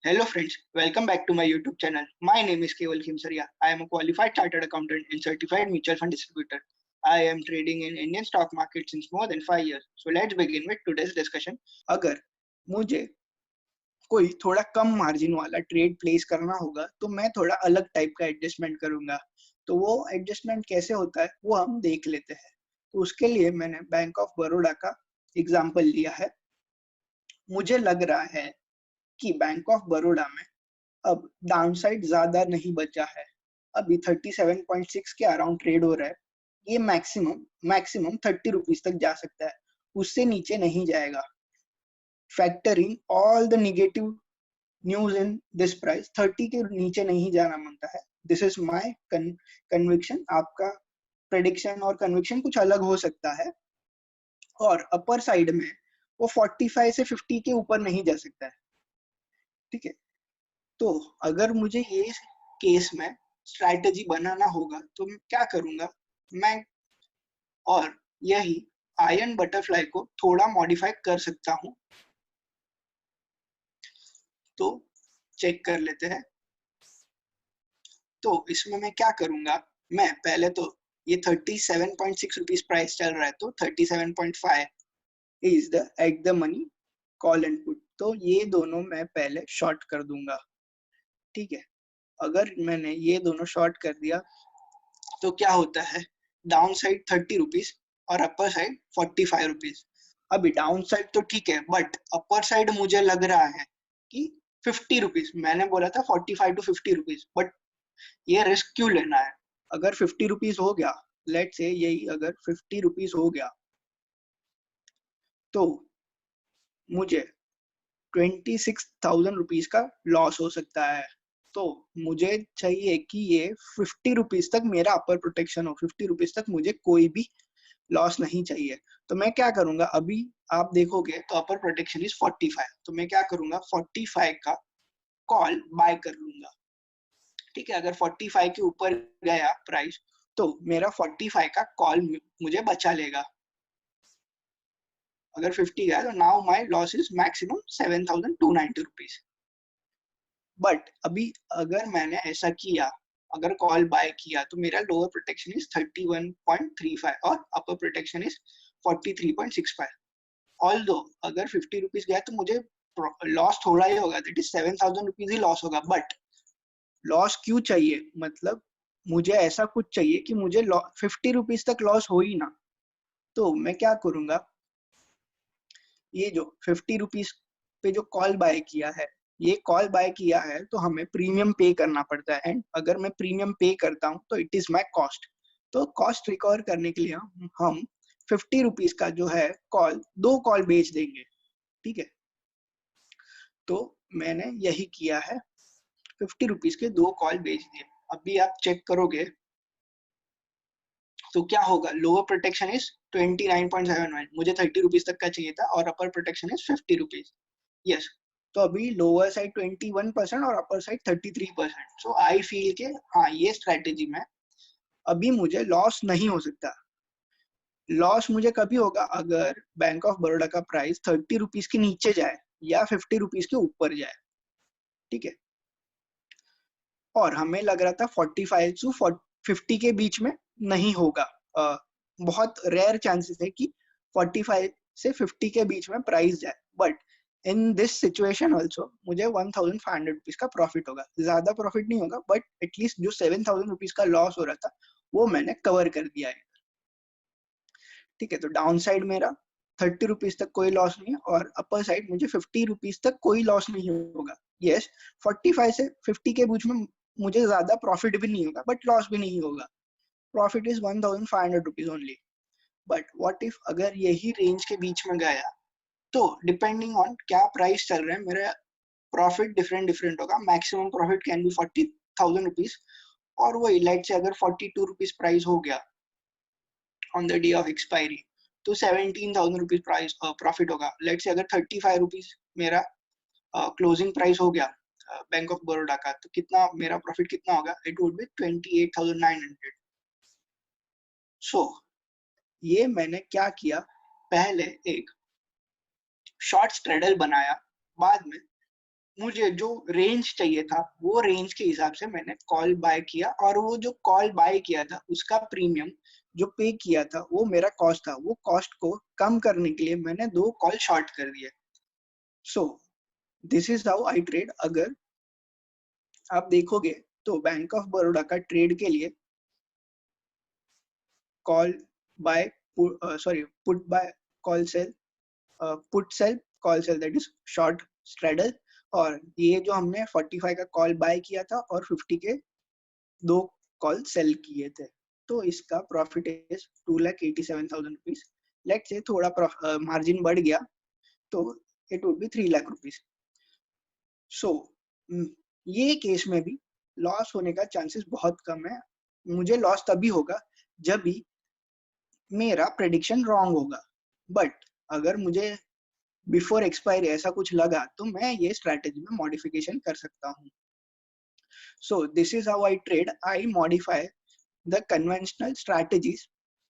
Hello friends, welcome back to my YouTube channel. My name is Keval Khimsaria. I am a qualified chartered accountant and certified mutual fund distributor. I am trading in Indian stock market since more than 5 years. So let's begin with today's discussion. अगर मुझे कोई थोड़ा कम margin वाला trade place करना होगा तो मैं थोड़ा अलग टाइप का एडजस्टमेंट करूंगा। तो वो एडजस्टमेंट कैसे होता है वो हम देख लेते हैं। तो उसके लिए मैंने बैंक ऑफ बड़ौदा का एग्जांपल लिया है। मुझे लग रहा है कि बैंक ऑफ बड़ौदा में अब डाउनसाइड ज्यादा नहीं बचा है। अभी 37.6 के अराउंड ट्रेड हो रहा है। ये मैक्सिमम 30 रुपीज तक जा सकता है, उससे नीचे नहीं जाएगा। Factoring all the negative news in this price 30 के नीचे नहीं जाना मानता है। This is my conviction. आपका प्रेडिक्शन और कन्विक्शन कुछ अलग हो सकता है। और अपर साइड में वो 45 से 50 के ऊपर नहीं जा सकता है। ठीक है, तो अगर मुझे ये केस में स्ट्रैटेजी बनाना होगा तो मैं क्या करूंगा, मैं और यही आयरन बटरफ्लाई को थोड़ा मॉडिफाई कर सकता हूं। तो चेक कर लेते हैं। तो इसमें मैं क्या करूंगा, मैं पहले तो ये 37.6 रुपीज प्राइस चल रहा है तो 37.5 is the at the money call and put. तो ये दोनों मैं पहले शॉर्ट कर दूंगा। ठीक है, अगर मैंने ये दोनों शॉर्ट कर दिया तो क्या होता है, डाउन साइड 30 रुपीज और अपर साइड 45 रुपीज। अभी डाउन साइड तो ठीक है, बट अपर साइड मुझे लग रहा है कि 50 रुपीज। मैंने बोला था 45 टू 50 रुपीज, बट ये रिस्क क्यों लेना है। अगर 50 रुपीज हो गया, लेट से यही अगर 50 रुपीज हो गया तो मुझे 26,000 रुपीज का लॉस हो सकता है। तो मुझे चाहिए कि ये 50 रुपीज तक मेरा अपर प्रोटेक्शन हो। 50 रुपीज तक मुझे कोई भी लॉस नहीं चाहिए। तो मैं क्या करूंगा, अभी आप देखोगे तो अपर प्रोटेक्शन इज 45। तो मैं क्या करूंगा, 45 का कॉल बाय कर लूंगा। ठीक है, अगर 45 के ऊपर गया प्राइस तो मेरा 45 का कॉल मुझे बचा लेगा। अगर 50 गया तो now my loss is maximum 7,290 rupees. But अभी अगर मैंने ऐसा किया, अगर कॉल बाय किया तो मेरा लोअर प्रोटेक्शन इज 31.35 और अपर प्रोटेक्शन इज 43.65। ऑल्दो अगर 50 रुपीज गया तो मुझे लॉस थोड़ा ही होगा, that is 7,000 rupees he loss होगा। बट लॉस क्यों चाहिए, मतलब मुझे ऐसा कुछ चाहिए कि मुझे 50 रुपीज तक लॉस हो ही ना। तो मैं क्या करूंगा, ये जो 50 रुपीज पे जो कॉल बाय किया है, ये कॉल बाय किया है तो हमें प्रीमियम पे करना पड़ता है। एंड अगर मैं प्रीमियम पे करता हूँ तो इट इज माई कॉस्ट। तो कॉस्ट रिकवर करने के लिए हम 50 रुपीज का जो है कॉल, 2 कॉल बेच देंगे। ठीक है, तो मैंने यही किया है, 50 रुपीज के 2 कॉल बेच दिए। अभी आप चेक करोगे तो क्या होगा, लोअर प्रोटेक्शन इज 29.71, मुझे 30 रुपीज तक का चाहिए था और अपर प्रोटेक्शन इज 50 रुपीज। यस, तो अभी लोअर साइड 21% और upper side 33%। So I feel के हाँ, ये स्ट्रेटेजी में अभी मुझे लॉस नहीं हो सकता। लॉस मुझे कभी होगा अगर बैंक ऑफ बड़ौदा का प्राइस 30 रुपीज के नीचे जाए या 50 रुपीज के ऊपर जाए। ठीक है, और हमें लग रहा था 45 टू 50 के बीच में नहीं होगा। बहुत रेयर चांसेस है कि 45 से 50 के बीच में प्राइस जाए। But in this situation also मुझे 1,500 रुपीज का प्रॉफिट होगा। ज्यादा प्रॉफिट नहीं होगा, बट एटलीस्ट जो 7,000 रुपीज का लॉस हो रहा था वो मैंने कवर कर दिया है। ठीक है, तो डाउन साइड मेरा 30 रुपीज तक कोई लॉस नहीं है और अपर साइड मुझे 50 रुपीज तक कोई लॉस नहीं होगा। यस, 45 से 50 के बीच में मुझे ज्यादा प्रॉफिट भी नहीं होगा बट लॉस भी नहीं होगा। Profit is 1,500 rupees only. But what if अगर यही रेंज के बीच में गया, तो डिपेंडिंग ऑन क्या प्राइस चल रहा है मेरा प्रॉफिट डिफरेंट डिफरेंट होगा। Maximum profit can be 40,000 rupees, और वही लाइट से अगर 42 रुपीज प्राइस हो गया on the day of expiry तो 17,000 रुपीज प्राइस प्रॉफिट होगा। लेट से अगर 35 रुपीज मेरा क्लोजिंग प्राइस हो गया बैंक ऑफ बड़ौदा का, तो कितना मेरा प्रॉफिट कितना होगा, इट वुड बी 28,900। सो ये मैंने क्या किया, पहले एक शॉर्ट स्ट्रेडल बनाया, बाद में मुझे जो रेंज चाहिए था वो रेंज के हिसाब से मैंने कॉल बाय किया, और वो जो कॉल बाय किया था उसका प्रीमियम जो पे किया था वो मेरा कॉस्ट था, वो कॉस्ट को कम करने के लिए मैंने 2 कॉल शॉर्ट कर दिए। So this is how I trade. अगर आप देखोगे तो बैंक ऑफ बड़ौदा का ट्रेड के लिए call buy put buy call sell, put sell call sell, that is short straddle, और ये जो हमने 45 का कॉल बाय किया था और 50 के 2 कॉल सेल किए थे, तो इसका profit is 2,87,000 rupees. Let's say थोड़ा मार्जिन बढ़ गया तो it would be 3 lakh rupees. So ये केस में भी लॉस होने का चांसेस बहुत कम है। मुझे लॉस तभी होगा जब भी मेरा प्रेडिक्शन रॉन्ग होगा, बट अगर मुझे बिफोर एक्सपायरी ऐसा कुछ लगा तो मैं ये स्ट्रैटेजी में मॉडिफिकेशन कर सकता हूँ। So this is how I trade. I modify the conventional strategies.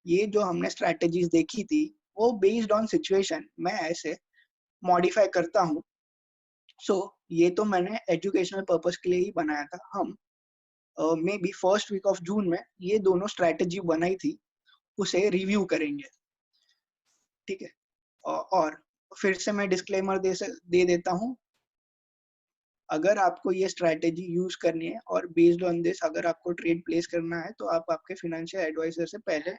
ये जो हमने स्ट्रैटेजीज देखी थी वो बेस्ड ऑन सिचुएशन मैं ऐसे मॉडिफाई करता हूँ। सो ये तो मैंने एजुकेशनल पर्पस के लिए ही बनाया था। हम maybe first week of June में ये दोनों स्ट्रैटेजी बनाई थी उसे रिव्यू करेंगे, ठीक है। और फिर से मैं डिस्क्लेमर दे देता हूँ, अगर आपको ये स्ट्रैटेजी यूज करनी है और बेस्ड ऑन दिस अगर आपको ट्रेड प्लेस करना है तो आप आपके फाइनेंशियल एडवाइजर से पहले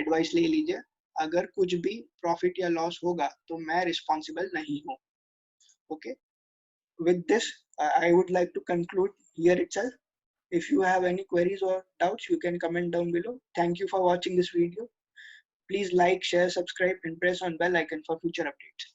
एडवाइस ले लीजिए। अगर कुछ भी प्रॉफिट या लॉस होगा तो मैं रिस्पॉन्सिबल नहीं हूँ। Okay, with this I would like to conclude here itself. If you have any queries or doubts, you can comment down below. Thank you for watching this video. Please like, share, subscribe and press on bell icon for future updates.